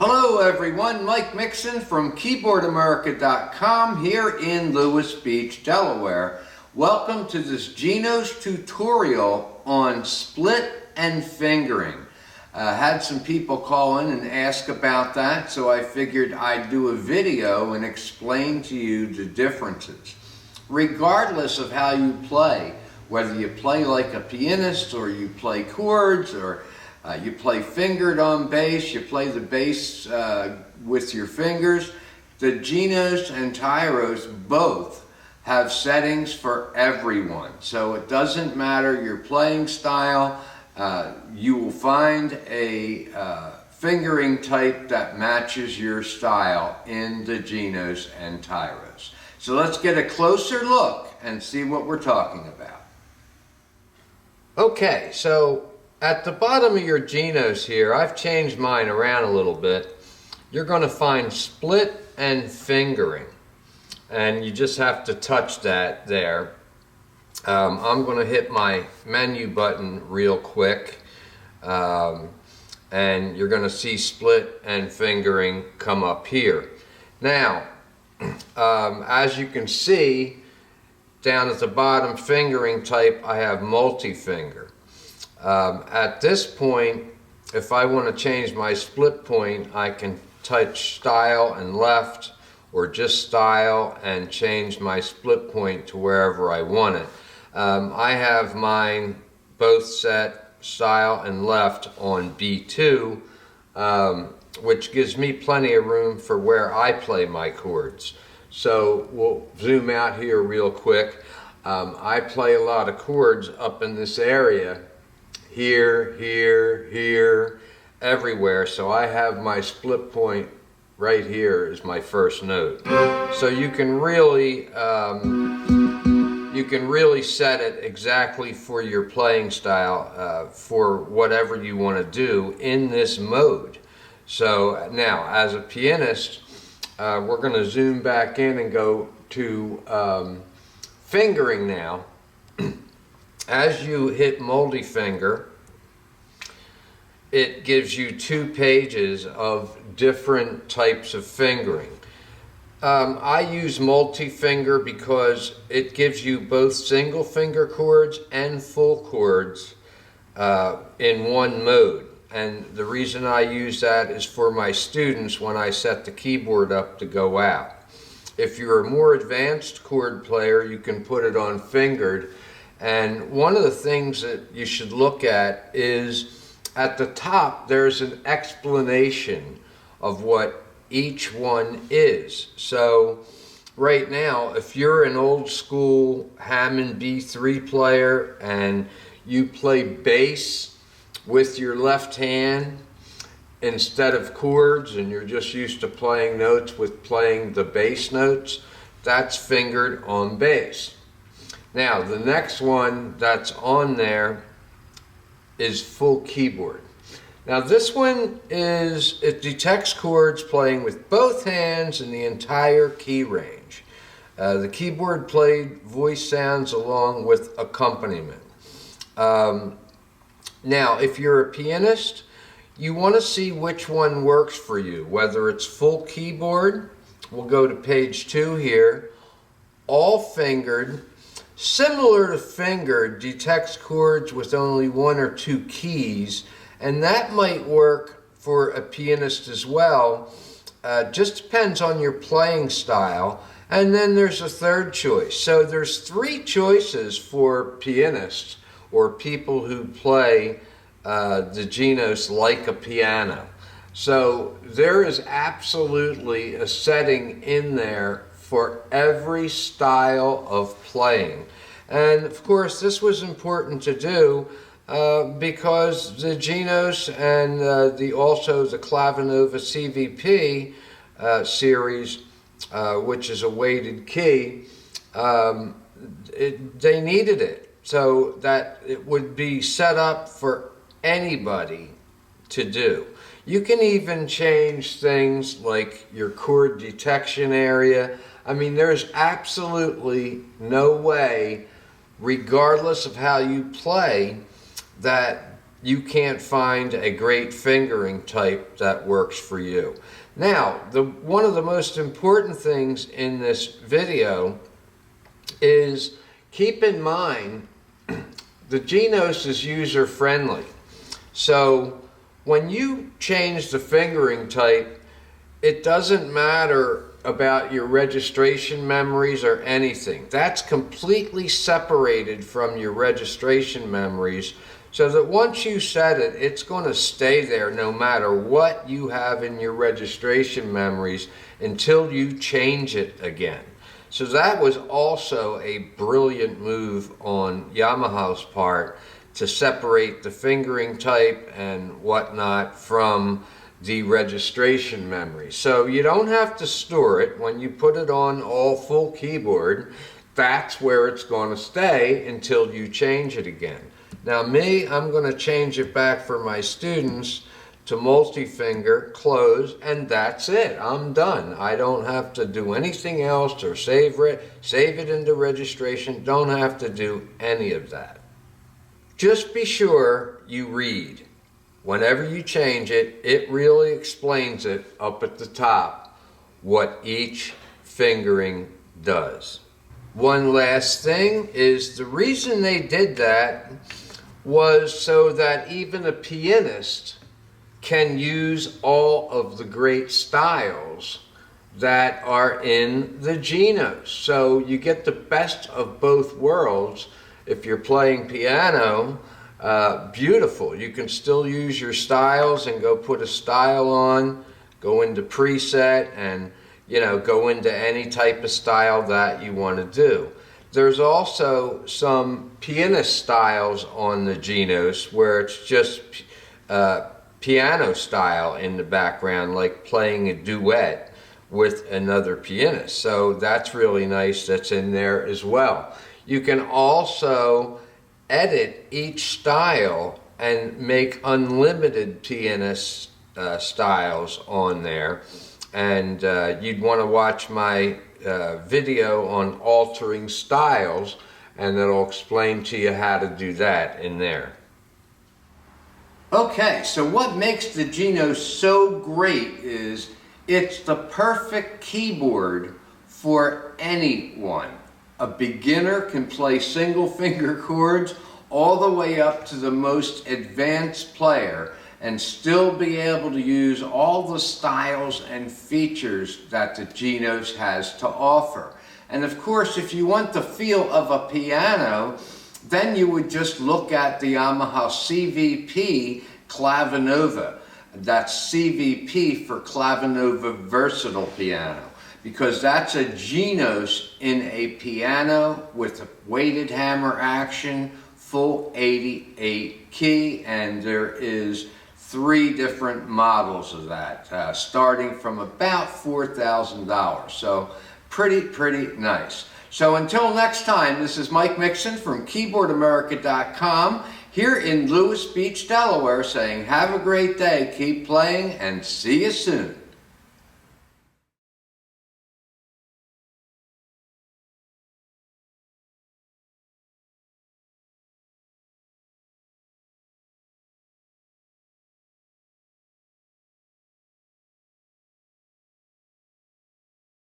Hello everyone, Mike Mixon from Keyboardamerica.com here in Lewis Beach, Delaware. Welcome to this Genos tutorial on split and fingering. Had some people call in and ask about that, so I figured I'd do a video and explain to you the differences. Regardless of how you play, whether you play like a pianist or you play chords or you play fingered on bass, you play the bass with your fingers, the Genos and Tyros both have settings for everyone. So it doesn't matter your playing style, you will find a fingering type that matches your style in the Genos and Tyros. So let's get a closer look and see what we're talking about. Okay, so at the bottom of your Genos here, I've changed mine around a little bit. You're going to find split and fingering, and you just have to touch that there. I'm going to hit my menu button real quick, and you're going to see split and fingering come up here. Now, as you can see, down at the bottom fingering type, I have multi-finger. At this point, if I want to change my split point, I can touch style and left, or just style and change my split point to wherever I want it. I have mine both set style and left on B2, which gives me plenty of room for where I play my chords. So we'll zoom out here real quick. I play a lot of chords up in this area. Here, here, here, everywhere. So I have my split point right here as my first note. So you can really set it exactly for your playing style, for whatever you want to do in this mode. So now, as a pianist, we're going to zoom back in and go to fingering now. As you hit multi-finger, it gives you 2 pages of different types of fingering. I use multi-finger because it gives you both single finger chords and full chords in one mode. And the reason I use that is for my students when I set the keyboard up to go out. If you're a more advanced chord player, you can put it on fingered. And one of the things that you should look at is at the top there's an explanation of what each one is. So right now, if you're an old school Hammond B3 player and you play bass with your left hand instead of chords, and you're just used to playing notes with playing the bass notes, that's fingered on bass. Now, the next one that's on there is full keyboard. Now this one it detects chords playing with both hands in the entire key range. The keyboard played voice sounds along with accompaniment. Now, if you're a pianist, you want to see which one works for you, whether it's full keyboard. We'll go to page 2 here, all fingered. Similar to fingered, detects chords with only 1 or 2 keys, and that might work for a pianist as well. Just depends on your playing style. And then there's a third choice. So there's 3 choices for pianists or people who play the Genos like a piano. So there is absolutely a setting in there for every style of playing. And of course this was important to do because the Genos and also the Clavinova CVP series, which is a weighted key, they needed it so that it would be set up for anybody to do. You can even change things like your chord detection area. I mean, there's absolutely no way, regardless of how you play, that you can't find a great fingering type that works for you. Now, one of the most important things in this video is keep in mind the Genos is user friendly. So when you change the fingering type, it doesn't matter about your registration memories or anything. That's completely separated from your registration memories, so that once you set it, it's going to stay there no matter what you have in your registration memories until you change it again. So that was also a brilliant move on Yamaha's part to separate the fingering type and whatnot from the registration memory. So you don't have to store it. When you put it on all full keyboard, that's where it's going to stay until you change it again. Now me, I'm going to change it back for my students to multi-finger, close, and that's it. I'm done. I don't have to do anything else or save it into registration. Don't have to do any of that. Just be sure you read. Whenever you change it, it really explains it up at the top, what each fingering does. One last thing is the reason they did that was so that even a pianist can use all of the great styles that are in the Genos. So you get the best of both worlds. If you're playing piano, beautiful. You can still use your styles and go put a style on, go into preset, and go into any type of style that you want to do. There's also some pianist styles on the Genos where it's just piano style in the background, like playing a duet with another pianist. So that's really nice, that's in there as well. You can also edit each style and make unlimited pianist styles on there. And you'd want to watch my video on altering styles, and it'll explain to you how to do that in there. Okay, so what makes the Genos so great is it's the perfect keyboard for anyone. A beginner can play single finger chords all the way up to the most advanced player and still be able to use all the styles and features that the Genos has to offer. And of course, if you want the feel of a piano, then you would just look at the Yamaha CVP Clavinova. That's CVP for Clavinova Versatile Piano, because that's a Genos in a piano with a weighted hammer action, full 88 key, and there is 3 different models of that, starting from about $4,000. So pretty nice. So until next time, this is Mike Mixon from Keyboardamerica.com here in Lewis Beach, Delaware, saying have a great day, keep playing, and see you soon.